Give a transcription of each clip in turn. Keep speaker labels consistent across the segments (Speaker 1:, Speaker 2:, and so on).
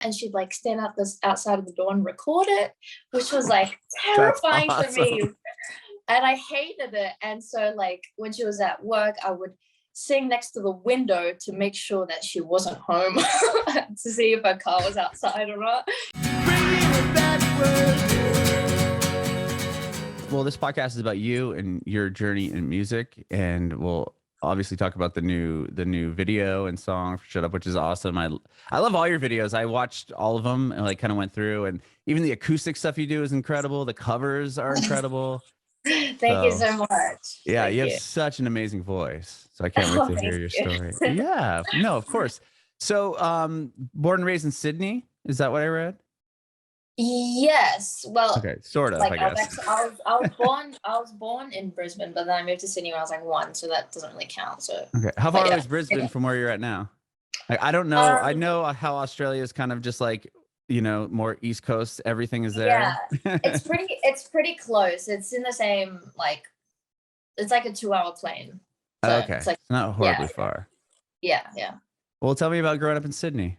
Speaker 1: and she'd like stand outside of the door and record it, which was like
Speaker 2: That's
Speaker 1: terrifying for me.
Speaker 2: awesome.
Speaker 1: And I hated it. And so like when she was at work, I would sing next to the window to make sure that she wasn't home to see if her car was outside or not.
Speaker 2: Well, this podcast is about you and your journey in music, and we'll obviously talk about the new video and song for Shut Up, which is awesome. I love all your videos. I watched all of them and like kind of went through, and even the acoustic stuff you do is incredible. The covers are incredible.
Speaker 1: Thank you so much.
Speaker 2: Yeah,
Speaker 1: Thank
Speaker 2: you have
Speaker 1: you.
Speaker 2: such an amazing voice. So I can't wait to hear your story.
Speaker 1: You.
Speaker 2: Yeah, no, of course. So, born and raised in Sydney, is that what I read?
Speaker 1: Yes. Well,
Speaker 2: okay, sort of,
Speaker 1: like
Speaker 2: I guess.
Speaker 1: I was born in Brisbane, but then I moved to Sydney when I was like 1, so that doesn't really count. So
Speaker 2: Okay, how far away is Brisbane from where you're at now? Like, I don't know. I know how Australia is kind of just like, more East Coast. Everything is there.
Speaker 1: Yeah, it's pretty close. It's in the same, like, it's like a 2-hour plane. So
Speaker 2: Okay,
Speaker 1: it's like,
Speaker 2: it's not horribly far.
Speaker 1: Yeah.
Speaker 2: Well, tell me about growing up in Sydney.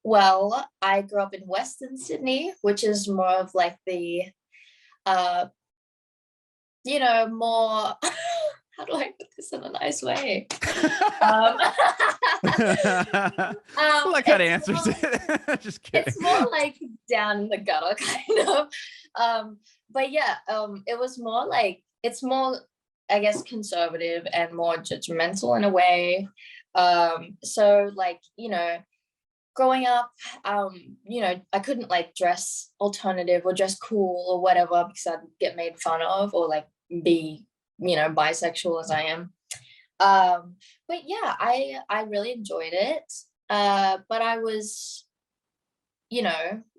Speaker 1: Well, I grew up in Western Sydney, which is more of like the, more. How do I put this in a nice way?
Speaker 2: Well, that kind of answers it. Just kidding.
Speaker 1: It's more like down in the gutter, kind of. But yeah, it was more like, it's more, I guess, conservative and more judgmental in a way. So like, growing up, I couldn't like dress alternative or dress cool or whatever because I'd get made fun of, or like be, bisexual as I am. But yeah, I really enjoyed it. But I was,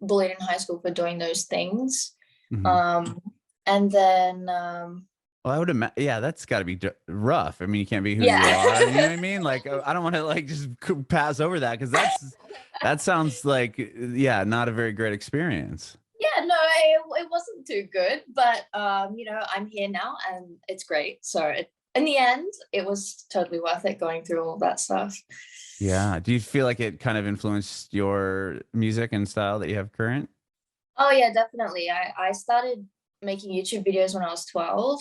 Speaker 1: bullied in high school for doing those things.
Speaker 2: Mhm.
Speaker 1: And then,
Speaker 2: well, I would imagine, yeah, that's got to be rough. I mean, you can't be who
Speaker 1: Yeah.
Speaker 2: you are. You know what I mean? Like, I don't want to like just pass over that because that sounds like, yeah, not a very great experience.
Speaker 1: Yeah, no, it wasn't too good, but I'm here now and it's great. So in the end, it was totally worth it going through all that stuff.
Speaker 2: Yeah. Do you feel like it kind of influenced your music and style that you have current?
Speaker 1: Oh yeah, definitely. I started making YouTube videos when I was 12.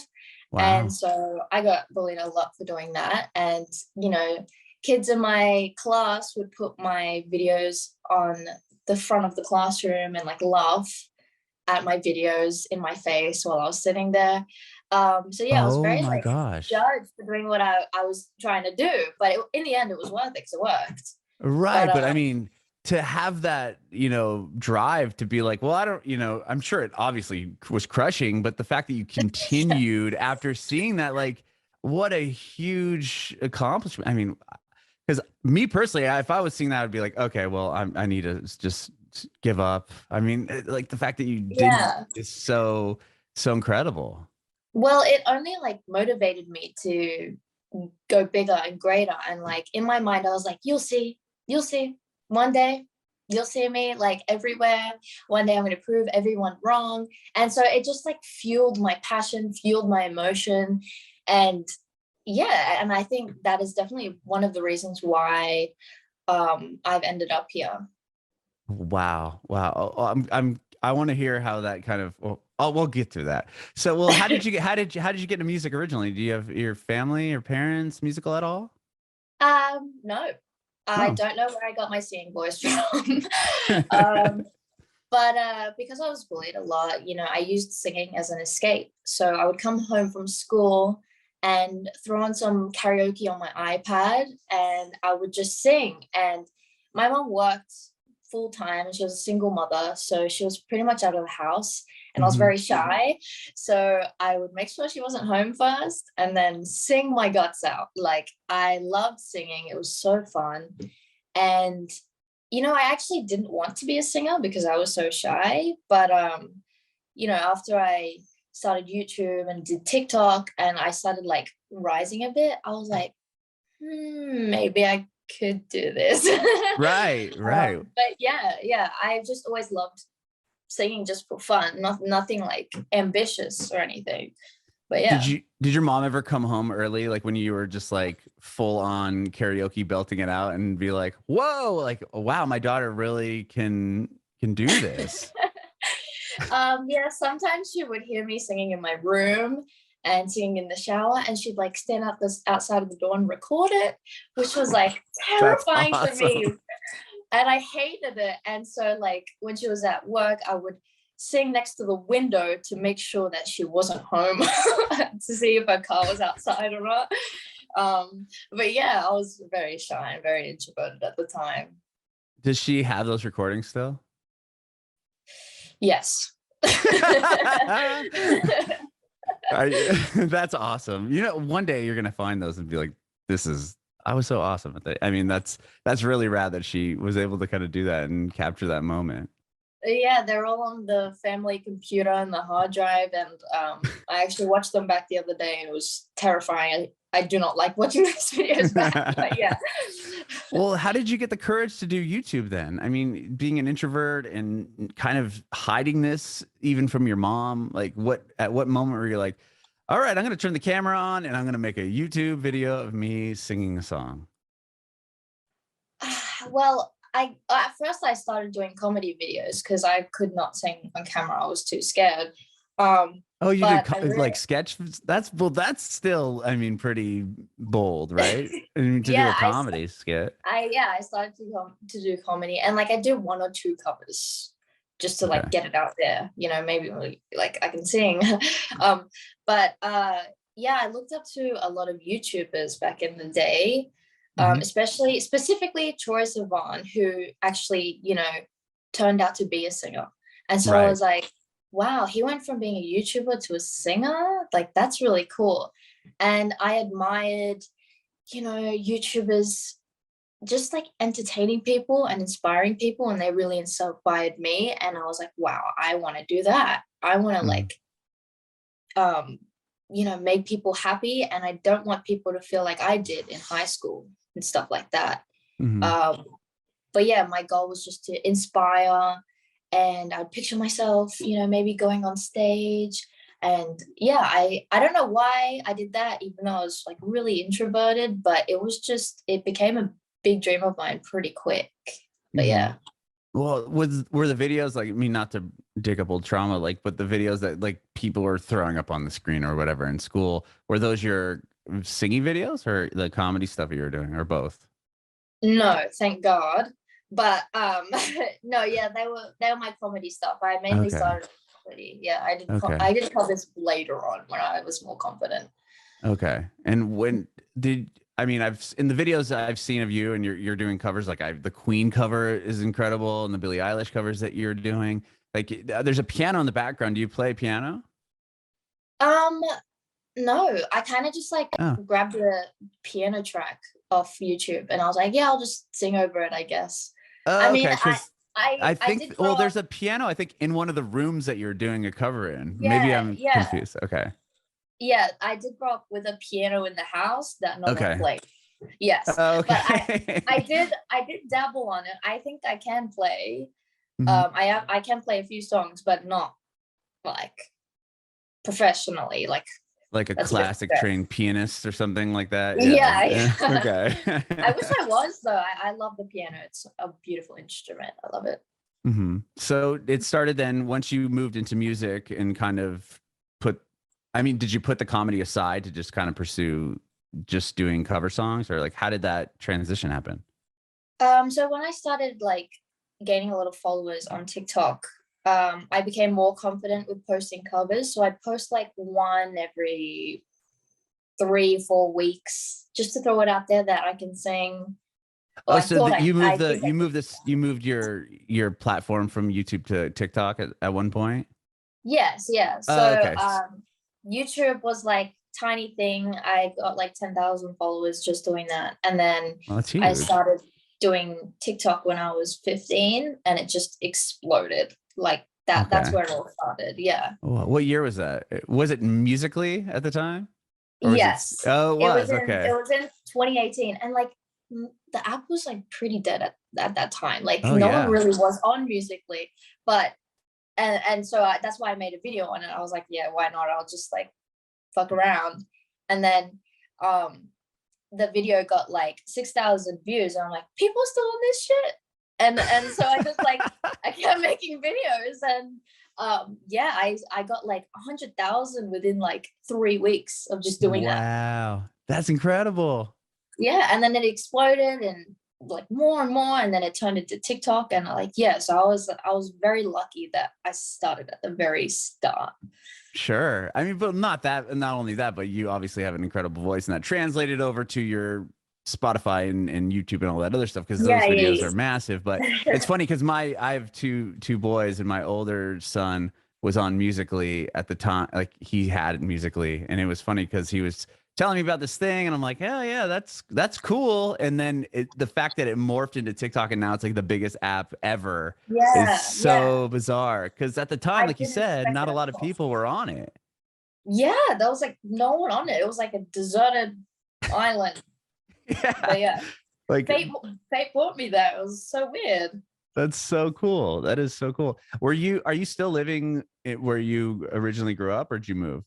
Speaker 2: Wow.
Speaker 1: And so I got bullied a lot for doing that. And, kids in my class would put my videos on the front of the classroom and like laugh at my videos in my face while I was sitting there. So yeah, I was
Speaker 2: Oh
Speaker 1: very
Speaker 2: my
Speaker 1: like
Speaker 2: gosh.
Speaker 1: judged for doing what I was trying to do. But in the end, it was worth it because it worked.
Speaker 2: Right. But I mean, to have that, drive to be like, well, I don't, I'm sure it obviously was crushing, but the fact that you continued after seeing that, like, what a huge accomplishment. I mean, because me personally, if I was seeing that, I'd be like, okay, well, I need to just give up. I mean, like the fact that you didn't is so incredible.
Speaker 1: Well, it only like motivated me to go bigger and greater. And like in my mind, I was like, you'll see, one day you'll see me like everywhere. One day I'm going to prove everyone wrong. And so it just like fueled my passion, fueled my emotion. And yeah, and I think that is definitely one of the reasons why I've ended up here.
Speaker 2: Wow. Wow. I want to hear how that kind of, well, we'll get to that. So, well, how did you get into music originally? Do you have your family or parents musical at all?
Speaker 1: No, I don't know where I got my singing voice from. But because I was bullied a lot, I used singing as an escape. So I would come home from school and throw on some karaoke on my iPad and I would just sing. And my mom worked full time. She was a single mother, so she was pretty much out of the house and I was very shy. So I would make sure she wasn't home first and then sing my guts out. Like I loved singing. It was so fun. And I actually didn't want to be a singer because I was so shy. But after I started YouTube and did TikTok and I started like rising a bit, I was like, maybe I could do this.
Speaker 2: Right.
Speaker 1: But yeah, I've just always loved singing just for fun, nothing like ambitious or anything. But yeah.
Speaker 2: Did your mom ever come home early, like when you were just like full on karaoke belting it out, and be like, whoa, like, wow, my daughter really can do this?
Speaker 1: Yeah, sometimes she would hear me singing in my room and singing in the shower, and she'd like stand up this outside of the door and record it, which was like
Speaker 2: That's
Speaker 1: terrifying for me.
Speaker 2: awesome.
Speaker 1: And I hated it. And so like when she was at work, I would sing next to the window to make sure that she wasn't home to see if her car was outside or not. But yeah, I was very shy and very introverted at the time.
Speaker 2: Does she have those recordings still?
Speaker 1: Yes.
Speaker 2: That's awesome. You know, one day you're gonna find those and be like, I was so awesome at that. I mean, that's really rad that she was able to kind of do that and capture that moment.
Speaker 1: Yeah, they're all on the family computer and the hard drive, and I actually watched them back the other day, and it was terrifying. I do not like watching these videos back, but yeah.
Speaker 2: Well, how did you get the courage to do YouTube then? I mean, being an introvert and kind of hiding this even from your mom, like at what moment were you like, all right, I'm going to turn the camera on and I'm going to make a YouTube video of me singing a song?
Speaker 1: Well, I at first I started doing comedy videos because I could not sing on camera. I was too scared.
Speaker 2: Oh, you did
Speaker 1: But I really,
Speaker 2: like sketch? That's still, I mean, pretty bold, right? I mean, to do
Speaker 1: yeah,
Speaker 2: a comedy skit.
Speaker 1: I started to do comedy, and like I do one or two covers just to like
Speaker 2: Okay.
Speaker 1: get it out there. You know, maybe like I can sing. But yeah, I looked up to a lot of YouTubers back in the day,
Speaker 2: Mhm.
Speaker 1: especially specifically Troy Sivan, who actually, you know, turned out to be a singer. And so I
Speaker 2: Right.
Speaker 1: was like, wow, he went from being a YouTuber to a singer. Like that's really cool. And I admired, you know, YouTubers just like entertaining people and inspiring people, and they really inspired me. And I was like, wow, I want to do that. I want to
Speaker 2: Mhm.
Speaker 1: like um you know, make people happy, and I don't want people to feel like I did in high school and stuff like that.
Speaker 2: Mhm.
Speaker 1: um but yeah, my goal was just to inspire, and I'd picture myself, you know, maybe going on stage. And yeah, I don't know why I did that, even though I was like really introverted, but it was just, it became a big dream of mine pretty quick. But
Speaker 2: Mhm.
Speaker 1: yeah.
Speaker 2: Well, were the videos like, I mean, not to dig up old trauma, like, but the videos that like people were throwing up on the screen or whatever in school, were those your singing videos or the comedy stuff you were doing, or both?
Speaker 1: No, thank God. But no, yeah, they were my comedy stuff. I mainly
Speaker 2: Okay.
Speaker 1: started with comedy. Yeah,
Speaker 2: Okay.
Speaker 1: I did covers later on when I was more confident.
Speaker 2: Okay. And when did I mean, in the videos that I've seen of you and you're doing covers, like the Queen cover is incredible, and the Billie Eilish covers that you're doing. Like, there's a piano in the background. Do you play piano?
Speaker 1: Um, no, I kind of just like
Speaker 2: Oh.
Speaker 1: grabbed a piano track off YouTube, and I was like, yeah, I'll just sing over it, I guess. I
Speaker 2: Oh,
Speaker 1: mean,
Speaker 2: okay. Because I
Speaker 1: I
Speaker 2: think,
Speaker 1: did grow
Speaker 2: well,
Speaker 1: up.
Speaker 2: there's a piano, I think, in one of the rooms that you're doing a cover in. Maybe
Speaker 1: Yeah,
Speaker 2: I'm
Speaker 1: yeah,
Speaker 2: confused. Okay.
Speaker 1: yeah. I did grow up with a piano in the house that no one
Speaker 2: Okay.
Speaker 1: played. Yes,
Speaker 2: Oh,
Speaker 1: but
Speaker 2: okay.
Speaker 1: I did dabble on it. I think I can play.
Speaker 2: Mhm.
Speaker 1: I can play a few songs, but not like professionally. Like
Speaker 2: Like a
Speaker 1: that's a bit
Speaker 2: classic
Speaker 1: fair.
Speaker 2: trained pianist or something like that. Yeah.
Speaker 1: Yeah, yeah.
Speaker 2: Okay.
Speaker 1: I wish I was though. I love the piano. It's a beautiful instrument. I love it.
Speaker 2: So it started then once you moved into music and kind of put, I mean, did you put the comedy aside to just kind of pursue just doing cover songs, or like how did that transition happen?
Speaker 1: So when I started like gaining a lot of followers on TikTok, I became more confident with posting covers. So I'd post like one every 3, 4 weeks just to throw it out there that I can sing. Well,
Speaker 2: Oh,
Speaker 1: I
Speaker 2: so
Speaker 1: thought
Speaker 2: that
Speaker 1: I think I could.
Speaker 2: you moved your platform from YouTube to TikTok at one point?
Speaker 1: Yes, yeah.
Speaker 2: Oh,
Speaker 1: So
Speaker 2: okay.
Speaker 1: YouTube was like tiny thing. I got like 10,000 followers just doing that. And then
Speaker 2: Well, that's
Speaker 1: I
Speaker 2: huge.
Speaker 1: started doing TikTok when I was 15, and it just exploded. Like that's
Speaker 2: Okay.
Speaker 1: where it all started. Yeah.
Speaker 2: What year was that? Was it Musically at the time? Or was it?
Speaker 1: Yes.
Speaker 2: Oh, it was.
Speaker 1: It
Speaker 2: Okay.
Speaker 1: was in 2018, and like the app was like pretty dead at that time. Like
Speaker 2: Oh,
Speaker 1: no one
Speaker 2: yeah.
Speaker 1: really was on Musically, but and so that's why I made a video on it. I was like, yeah, why not? I'll just like fuck around. And then the video got like 6,000 views, and I'm like, people are still on this shit. And so I just like, I kept making videos, and yeah, I got like 100,000 within like 3 weeks of just doing that.
Speaker 2: Wow, that's incredible.
Speaker 1: Yeah, and then it exploded, and like more and more, and then it turned into TikTok, and like, yeah, so I was very lucky that I started at the very start.
Speaker 2: Sure. I mean, but not only that, but you obviously have an incredible voice, and that translated over to your Spotify and YouTube and all that other stuff, because those
Speaker 1: Yeah,
Speaker 2: videos
Speaker 1: yeah,
Speaker 2: are massive. But
Speaker 1: yeah.
Speaker 2: it's funny because I have two boys, and my older son was on Musically at the time. Like, he had it Musically, and it was funny because he was telling me about this thing, and I'm like, oh yeah, that's cool. And then the fact that it morphed into TikTok, and now it's like the biggest app ever, is
Speaker 1: Yeah, yeah.
Speaker 2: so bizarre. Because at the time,
Speaker 1: I
Speaker 2: like you
Speaker 1: didn't
Speaker 2: said,
Speaker 1: expect
Speaker 2: not
Speaker 1: it
Speaker 2: a
Speaker 1: at
Speaker 2: lot of
Speaker 1: all.
Speaker 2: people were on it.
Speaker 1: Yeah, there was like no one on it. It was like a deserted island.
Speaker 2: Yeah.
Speaker 1: But yeah,
Speaker 2: Like,
Speaker 1: fate brought me there. It was so weird.
Speaker 2: that's so cool. That is so cool. Are you still living where you originally grew up, or did you move?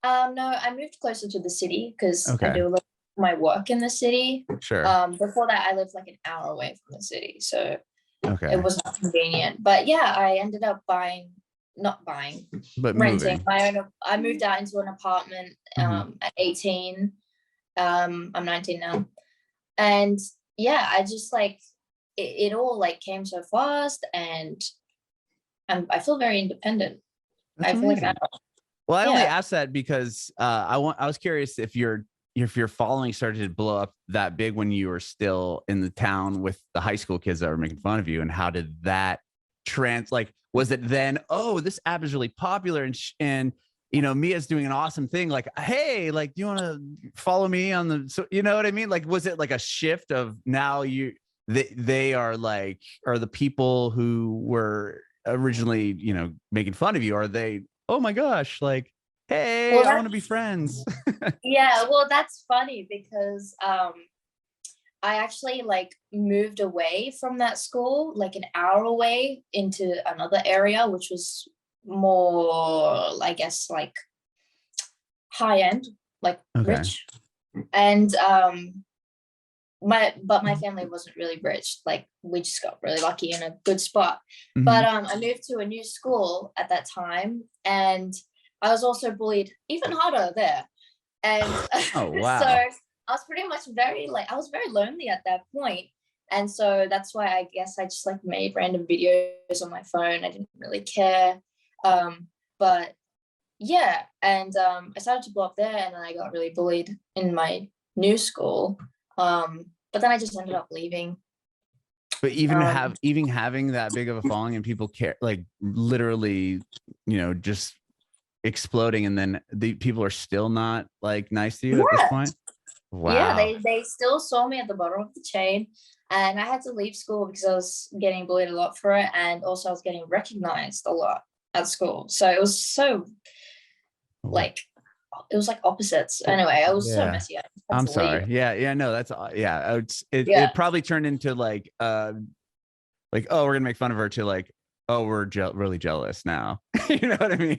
Speaker 1: No, I moved closer to the city because I
Speaker 2: Okay.
Speaker 1: do a lot of my work in the city.
Speaker 2: Sure.
Speaker 1: Before that, I lived like an hour away from the city, so it
Speaker 2: Okay.
Speaker 1: was not convenient. But yeah, I ended up not buying,
Speaker 2: But
Speaker 1: renting
Speaker 2: moving.
Speaker 1: my own. I moved out into an apartment
Speaker 2: Mhm.
Speaker 1: at 18. I'm 19 now, and yeah, I just like it all like came so fast, and I feel very independent.
Speaker 2: That's
Speaker 1: I feel like an
Speaker 2: amazing.
Speaker 1: adult.
Speaker 2: Well, I only
Speaker 1: Yeah.
Speaker 2: asked that because I was curious if your following started to blow up that big when you were still in the town with the high school kids that were making fun of you, and how did that like, was it then, oh, this app is really popular, and Mia's doing an awesome thing, like, hey, like, do you want to follow me on the, so you know what I mean? Like, was it like a shift of now they are like, are the people who were originally making fun of you, are they, oh my gosh, like, hey,
Speaker 1: Well,
Speaker 2: I want
Speaker 1: that
Speaker 2: to be friends?
Speaker 1: yeah, well, that's funny because I actually like moved away from that school, like an hour away into another area, which was more, I guess, like high end, like
Speaker 2: Okay.
Speaker 1: rich. And my family wasn't really rich. Like we just got really lucky in a good spot. But
Speaker 2: Hmm.
Speaker 1: I moved to a new school at that time, and I was also bullied even harder there. And
Speaker 2: Oh,
Speaker 1: so
Speaker 2: wow.
Speaker 1: I was pretty much I was very lonely at that point. And so that's why I guess I just like made random videos on my phone. I didn't really care. But yeah, and I started to blow up there, and then I got really bullied in my new school. But then I just ended up leaving.
Speaker 2: But
Speaker 1: Um,
Speaker 2: even having that big of a following, and people care, like, literally, just exploding, and then the people are still not like nice to you at this
Speaker 1: yeah,
Speaker 2: point.
Speaker 1: yeah,
Speaker 2: Wow.
Speaker 1: they still saw me at the bottom of the chain, and I had to leave school because I was getting bullied a lot for it, and also I was getting recognized a lot at school. So it was so
Speaker 2: Oh,
Speaker 1: like it was like opposites. Anyway, I was so
Speaker 2: yeah.
Speaker 1: messy. I had
Speaker 2: I'm
Speaker 1: to leave.
Speaker 2: sorry. Yeah, yeah, no, that's yeah.
Speaker 1: Yeah.
Speaker 2: It probably turned into like, oh, we're gonna make fun of her, to like, oh, we're really jealous now. You know what I mean?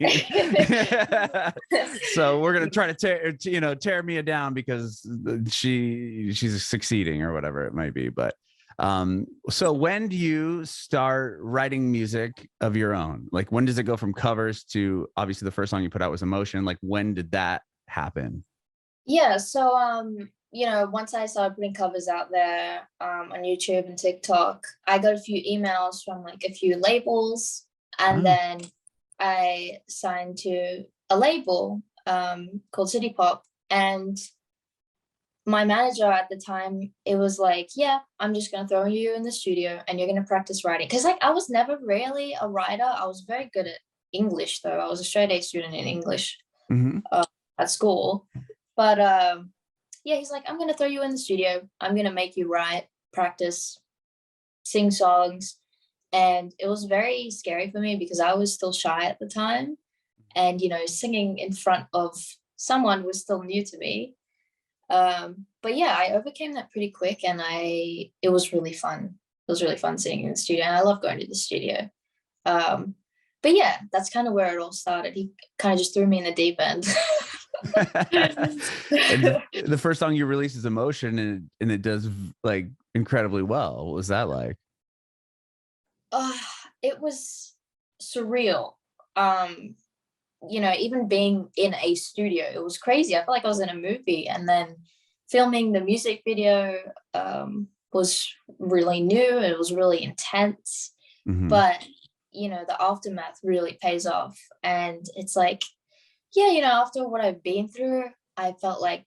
Speaker 2: So we're gonna try to tear Mia down because she's succeeding, or whatever it might be. But so when do you start writing music of your own? Like, when does it go from covers to, obviously the first song you put out was Emotion? Like, when did that happen?
Speaker 1: Yeah, so once I started putting covers out there on YouTube and TikTok, I got a few emails from like a few labels, and
Speaker 2: Oh,
Speaker 1: then I signed to a label called City Pop, and my manager at the time, it was like, yeah, I'm just gonna throw you in the studio and you're gonna practice writing. Because like I was never really a writer. I was very good at English though. I was a straight A student in English
Speaker 2: mm-hmm.
Speaker 1: at school. But yeah, he's like, I'm gonna throw you in the studio. I'm gonna make you write, practice, sing songs. And it was very scary for me because I was still shy at the time. And singing in front of someone was still new to me. But yeah, I overcame that pretty quick, and it was really fun. It was really fun singing in the studio, and I love going to the studio. But yeah, that's kind of where it all started. He kind of just threw me in the deep end.
Speaker 2: And the first song you released is Emotion, and it does like incredibly well. What was that like?
Speaker 1: Uh, it was surreal. Um, even being in a studio, it was crazy. I felt like I was in a movie, and then filming the music video was really new. It was really intense,
Speaker 2: Mhm.
Speaker 1: but the aftermath really pays off. And it's like, yeah, after what I've been through, I felt like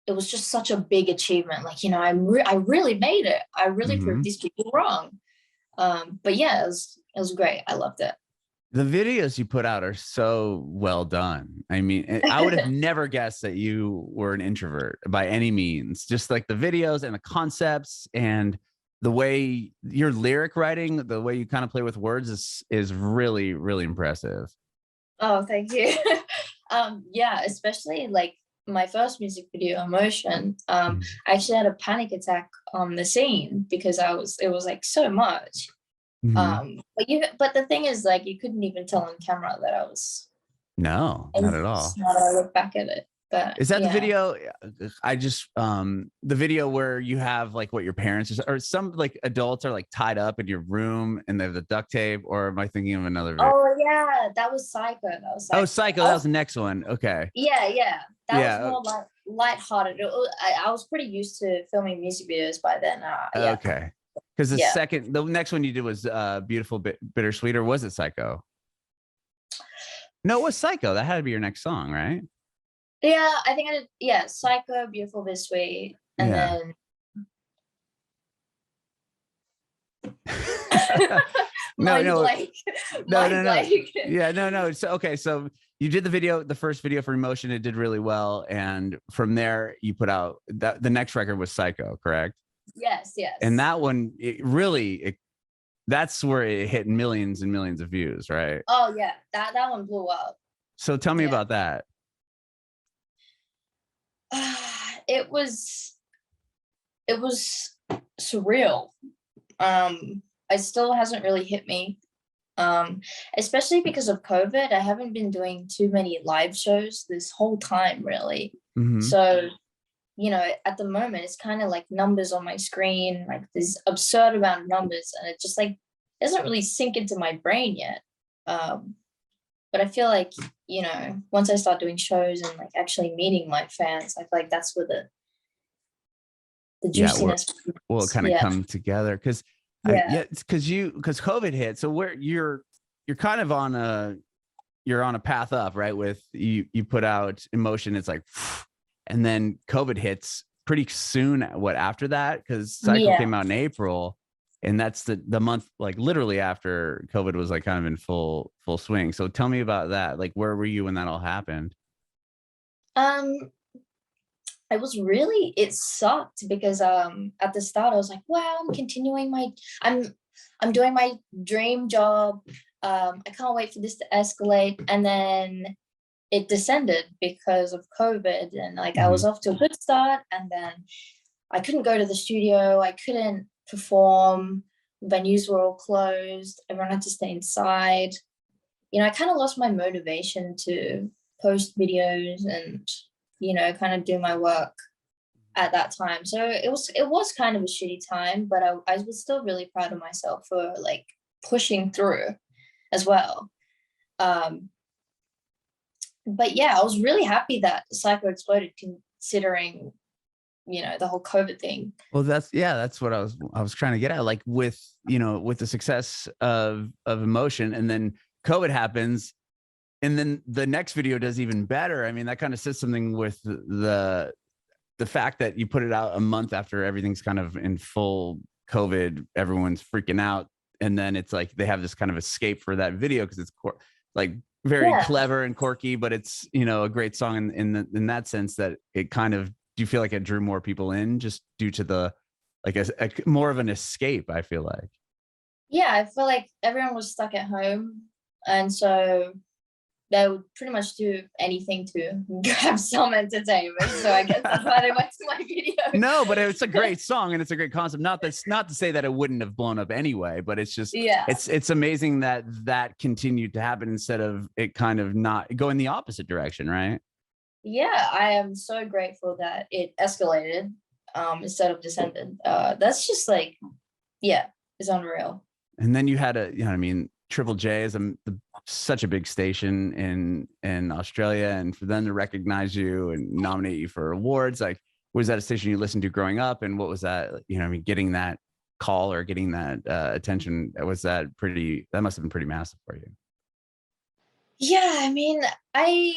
Speaker 1: it was just such a big achievement. Like, I really made it. I really proved
Speaker 2: Mhm.
Speaker 1: these people wrong. But yeah, it was great. I loved it.
Speaker 2: The videos you put out are so well done. I mean, I would have never guessed that you were an introvert by any means. Just like the videos and the concepts and the way your lyric writing, the way you kind of play with words is really, really impressive.
Speaker 1: Oh, thank you. Yeah, especially like my first music video, Emotion. I actually had a panic attack on the scene because it was like so much.
Speaker 2: Mhm.
Speaker 1: But the thing is, like, you couldn't even tell on camera that I was
Speaker 2: No, not at
Speaker 1: anxious
Speaker 2: all.
Speaker 1: now that I look back at it. But
Speaker 2: Is that the
Speaker 1: yeah.
Speaker 2: video? I just the video where you have like what your parents or some like adults are like tied up in your room and they have the duct tape, or am I thinking of another video?
Speaker 1: Oh yeah, that was Psycho. That was
Speaker 2: Oh,
Speaker 1: Psycho.
Speaker 2: Psycho, that was the next one. Okay.
Speaker 1: Yeah. That was
Speaker 2: Yeah.
Speaker 1: more like lighthearted. I was pretty used to filming music videos by then. Yeah,
Speaker 2: Okay. Because
Speaker 1: yeah.
Speaker 2: the next one you did was Beautiful Bittersweet, or was it Psycho? No, it was Psycho. That had to be your next song, right?
Speaker 1: Yeah, I think I did. Yeah, Psycho, Beautiful This Way, and
Speaker 2: Yeah.
Speaker 1: then
Speaker 2: No,
Speaker 1: mind
Speaker 2: no,
Speaker 1: blank,
Speaker 2: no,
Speaker 1: mind
Speaker 2: no, no.
Speaker 1: blank.
Speaker 2: Yeah, no, no. So okay, so you did the first video for Emotion, it did really well, and from there you put out that the next record was Psycho, correct?
Speaker 1: Yes,
Speaker 2: And
Speaker 1: yes.
Speaker 2: that one, that's where it hit millions and millions of views, right?
Speaker 1: Oh yeah, that one blew up.
Speaker 2: So tell me
Speaker 1: Yeah.
Speaker 2: about that.
Speaker 1: It was surreal. It still hasn't really hit me. Especially because of COVID, I haven't been doing too many live shows this whole time, really.
Speaker 2: Hmm.
Speaker 1: So, at the moment, it's kind of like numbers on my screen, like this absurd amount of numbers, and it just like doesn't really sink into my brain yet. Um, but I feel like, once I start doing shows and like actually meeting my fans, I feel like that's where the
Speaker 2: Yeah,
Speaker 1: juiciness
Speaker 2: will
Speaker 1: is.
Speaker 2: kind of
Speaker 1: Yeah.
Speaker 2: come together because
Speaker 1: Yeah.
Speaker 2: because COVID hit. So where you're kind of you're on a path up, right? With you put out Emotion, it's like, and then COVID hits pretty soon. What after that? Because Psycho
Speaker 1: Yeah.
Speaker 2: came out in April, and that's the month like literally after COVID was like kind of in full swing. So tell me about that. Like, where were you when that all happened?
Speaker 1: Um, it sucked because at the start I was like, wow, I'm doing my dream job. I can't wait for this to escalate. And then it descended because of COVID, and like I was
Speaker 2: Hmm.
Speaker 1: off to a good start, and then I couldn't go to the studio, I couldn't perform, venues were all closed, everyone had to stay inside. I kind of lost my motivation to post videos and kind of do my work at that time. So it was kind of a shitty time, but I was still really proud of myself for like pushing through as well. Um, but yeah, I was really happy that Psycho exploded, considering the whole COVID thing.
Speaker 2: Well, that's what I was trying to get at. Like with with the success of Emotion, and then COVID happens, and then the next video does even better. I mean, that kind of says something with the fact that you put it out a month after everything's kind of in full COVID, everyone's freaking out, and then it's like they have this kind of escape for that video because it's like very
Speaker 1: Yeah.
Speaker 2: clever and quirky, but it's a great song in that sense that it kind of, do you feel like it drew more people in just due to the like a more of an escape? I feel like.
Speaker 1: Yeah, I feel like everyone was stuck at home, and so they would pretty much do anything to have some entertainment. So I guess that's why they went to my video.
Speaker 2: No, but it's a great song and it's a great concept. That's not to say that it wouldn't have blown up anyway, but it's just
Speaker 1: Yeah.
Speaker 2: it's amazing that continued to happen instead of it kind of not going the opposite direction, right?
Speaker 1: Yeah, I am so grateful that it escalated instead of descended. That's just like, yeah, it's unreal.
Speaker 2: And then you had a, you know what I mean, Triple J is such a big station in Australia, and for them to recognize you and nominate you for awards, like, was that a station you listened to growing up? And what was that, you know, I mean, getting that call or getting that attention, was that pretty, that must have been pretty massive for you.
Speaker 1: Yeah, I mean, I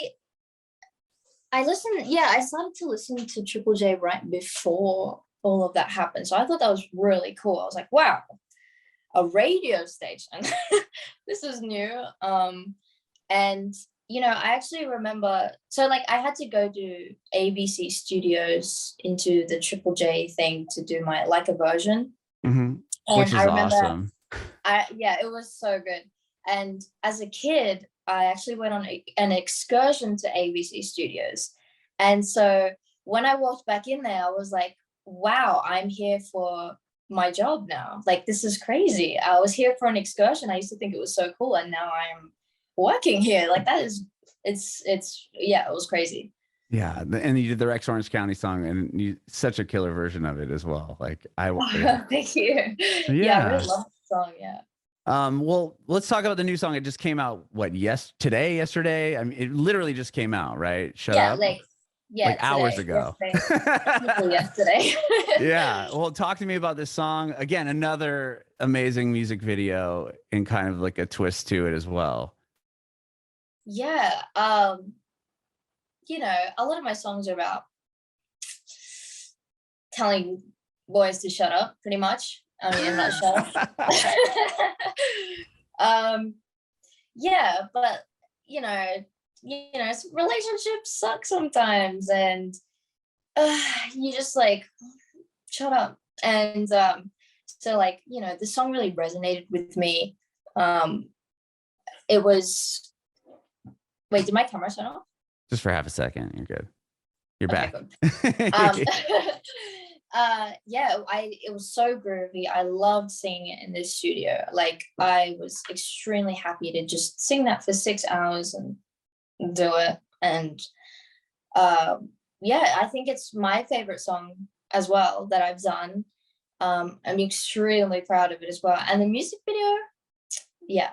Speaker 1: listened, yeah, I started to listen to Triple J right before all of that happened. So I thought that was really cool. I was like, wow, a radio station. This is new. And you know, I actually remember, so like I had to go to ABC Studios into the Triple J thing to do my like a version.
Speaker 2: Mm-hmm.
Speaker 1: And
Speaker 2: Which is
Speaker 1: I remember
Speaker 2: awesome.
Speaker 1: yeah, it was so good. And as a kid, I actually went on an excursion to ABC Studios. And so when I walked back in there, I was like, wow, I'm here for my job now. Like, this is crazy. I was here for an excursion. I used to think it was so cool. And now I'm working here. Like, that is, yeah, it was crazy.
Speaker 2: Yeah, and you did the Rex Orange County song, and you such a killer version of it as well. Like
Speaker 1: Thank you. Yeah, I
Speaker 2: yeah.
Speaker 1: really love the song. Yeah.
Speaker 2: Well, let's talk about the new song. It just came out, what, yesterday? I mean, it literally just came out, right? Shut
Speaker 1: Yeah,
Speaker 2: Up.
Speaker 1: yeah,
Speaker 2: Like hours
Speaker 1: today,
Speaker 2: ago.
Speaker 1: yesterday.
Speaker 2: Yeah. Well, talk to me about this song. Again, another amazing music video and kind of like a twist to it as well.
Speaker 1: Yeah. You know, a lot of my songs are about telling boys to shut up, pretty much. I mean, I'm not sure. Yeah, but you know, relationships suck sometimes, and you just like shut up. And so like, you know, the song really resonated with me. It was, wait, did my camera turn off?
Speaker 2: Just for half a second. You're good. You're
Speaker 1: Okay,
Speaker 2: back.
Speaker 1: good. Yeah, it was so groovy. I loved singing it in this studio. Like, I was extremely happy to just sing that for 6 hours and do it. And yeah, I think it's my favorite song as well that I've done. I'm extremely proud of it as well. And the music video, yeah,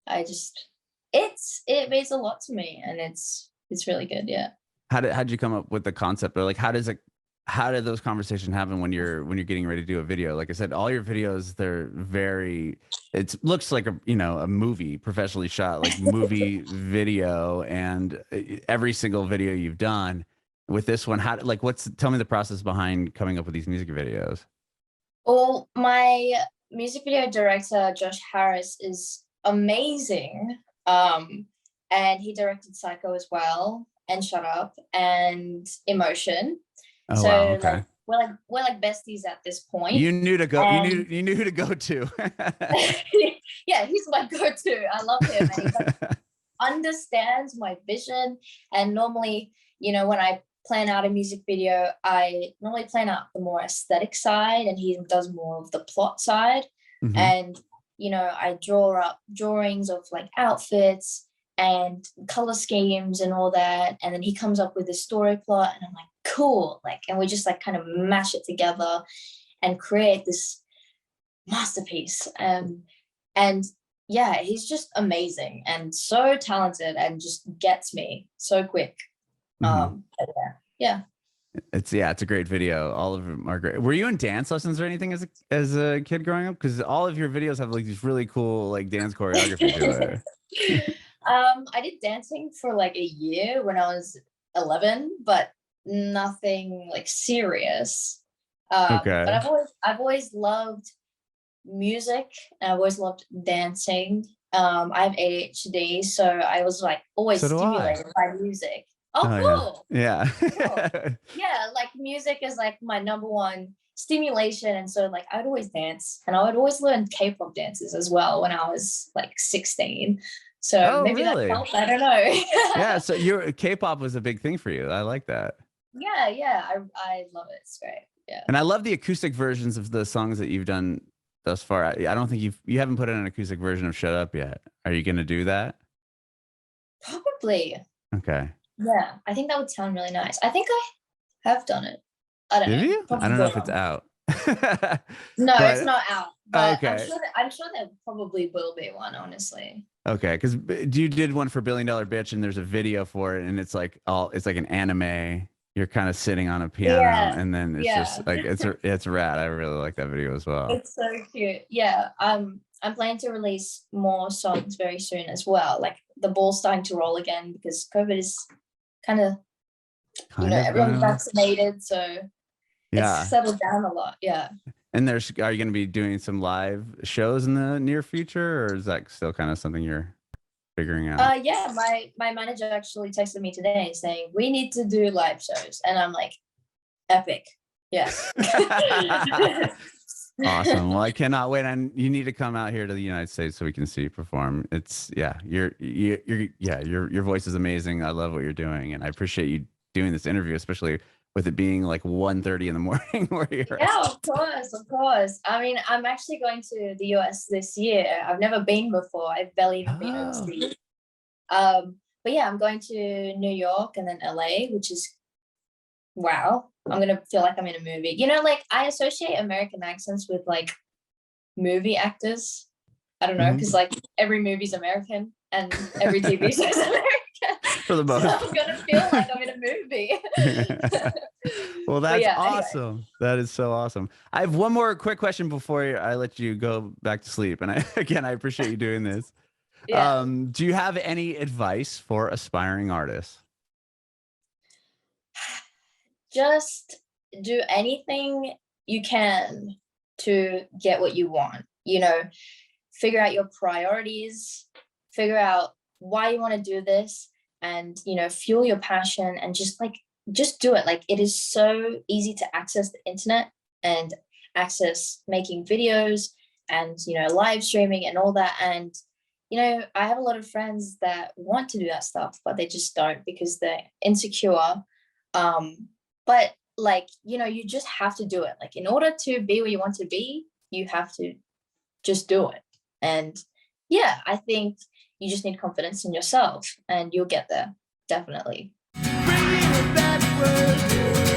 Speaker 1: it means a lot to me, and it's really good. Yeah.
Speaker 2: How'd you come up with the concept, or like how did those conversations happen when you're getting ready to do a video? Like I said, all your videos, they're very, it looks like a movie, professionally shot, like movie video, and every single video you've done. With this one, tell me the process behind coming up with these music videos.
Speaker 1: Well, my music video director, Josh Harris, is amazing. And he directed Psycho as well, and Shut Up, and Emotion.
Speaker 2: Oh
Speaker 1: So
Speaker 2: wow, okay.
Speaker 1: like we're like besties at this point.
Speaker 2: You knew to go.
Speaker 1: And
Speaker 2: You knew who to go to.
Speaker 1: yeah, he's my go-to. I love him, and he like, understands my vision. And normally, you know, when I plan out a music video, I normally plan out the more aesthetic side, and he does more of the plot side.
Speaker 2: Mhm.
Speaker 1: And you know, I draw up drawings of like outfits and color schemes and all that, and then he comes up with a story plot, and I'm like, cool, like, and we just like kind of mash it together and create this masterpiece. And yeah, he's just amazing and so talented, and just gets me so quick.
Speaker 2: Mhm.
Speaker 1: Yeah.
Speaker 2: It's a great video. All of them are great. Were you in dance lessons or anything as a kid growing up? Because all of your videos have like these really cool like dance choreography to it.
Speaker 1: I did dancing for like a year when I was 11, but nothing like serious. But
Speaker 2: Okay.
Speaker 1: I've always loved music, and I've always loved dancing. I have ADHD, so I was like always
Speaker 2: So do I.
Speaker 1: stimulated by music. Oh,
Speaker 2: Oh yeah.
Speaker 1: cool.
Speaker 2: Yeah.
Speaker 1: Cool. Yeah, like music is like my number one stimulation. And so like I'd always dance, and I would always learn K-pop dances as well when I was like 16. So
Speaker 2: Oh
Speaker 1: maybe that
Speaker 2: really?
Speaker 1: helped. I don't know.
Speaker 2: Yeah. So your K-pop was a big thing for you. I like that.
Speaker 1: Yeah, I love it. It's great. Yeah.
Speaker 2: And I love the acoustic versions of the songs that you've done thus far. I don't think you haven't put in an acoustic version of Shut Up yet. Are you going to do that?
Speaker 1: Probably.
Speaker 2: Okay.
Speaker 1: Yeah, I think that would sound really nice. I think I have done it. I don't
Speaker 2: Have
Speaker 1: know.
Speaker 2: you? I
Speaker 1: Probably
Speaker 2: don't know if it's
Speaker 1: wrong.
Speaker 2: out.
Speaker 1: No, it's
Speaker 2: But
Speaker 1: not out, but
Speaker 2: okay.
Speaker 1: I'm sure there probably will be one, honestly.
Speaker 2: Okay, because you did one for Billion Dollar Bitch, and there's a video for it, and it's like an anime. You're kind of sitting on a piano,
Speaker 1: Yeah,
Speaker 2: and then it's
Speaker 1: yeah.
Speaker 2: just like it's rad. I really like that video as well.
Speaker 1: It's so cute. Yeah. I'm planning to release more songs very soon as well. Like the ball's starting to roll again because COVID is kind of,
Speaker 2: Kind of going
Speaker 1: everyone's
Speaker 2: on.
Speaker 1: vaccinated, so it's
Speaker 2: Yeah.
Speaker 1: settled down a lot. Yeah.
Speaker 2: And are you going to be doing some live shows in the near future, or is that still kind of something you're figuring out?
Speaker 1: Yeah, my manager actually texted me today saying we need to do live shows, and I'm like, epic. Yes.
Speaker 2: Awesome. Well, I cannot wait. And you need to come out here to the United States so we can see you perform. It's yeah, your voice is amazing. I love what you're doing, and I appreciate you doing this interview, especially with it being like 1:30 in the morning where you're
Speaker 1: Yeah,
Speaker 2: at.
Speaker 1: of course, of course. I mean, I'm actually going to the US this year. I've never been before. I've barely even been
Speaker 2: Oh.
Speaker 1: overseas. But yeah, I'm going to New York and then LA, which is wow. I'm gonna feel like I'm in a movie. Like I associate American accents with like movie actors. I don't know,
Speaker 2: Mhm.
Speaker 1: because like every movie's American and every TV show is American.
Speaker 2: For the
Speaker 1: So
Speaker 2: most.
Speaker 1: I'm gonna feel like I'm in a movie.
Speaker 2: Well,
Speaker 1: But
Speaker 2: that's
Speaker 1: yeah, anyway.
Speaker 2: awesome. That is so awesome. I have one more quick question before I let you go back to sleep. And I appreciate you doing this.
Speaker 1: Yeah.
Speaker 2: Do you have any advice for aspiring artists?
Speaker 1: Just do anything you can to get what you want. Figure out your priorities, figure out why you want to do this, and fuel your passion, and just do it. Like it is so easy to access the internet and access making videos and live streaming and all that. And I have a lot of friends that want to do that stuff, but they just don't because they're insecure. But like you just have to do it. Like in order to be where you want to be, you have to just do it. And yeah, I think you just need confidence in yourself and you'll get there, definitely.
Speaker 3: Bringing it backward.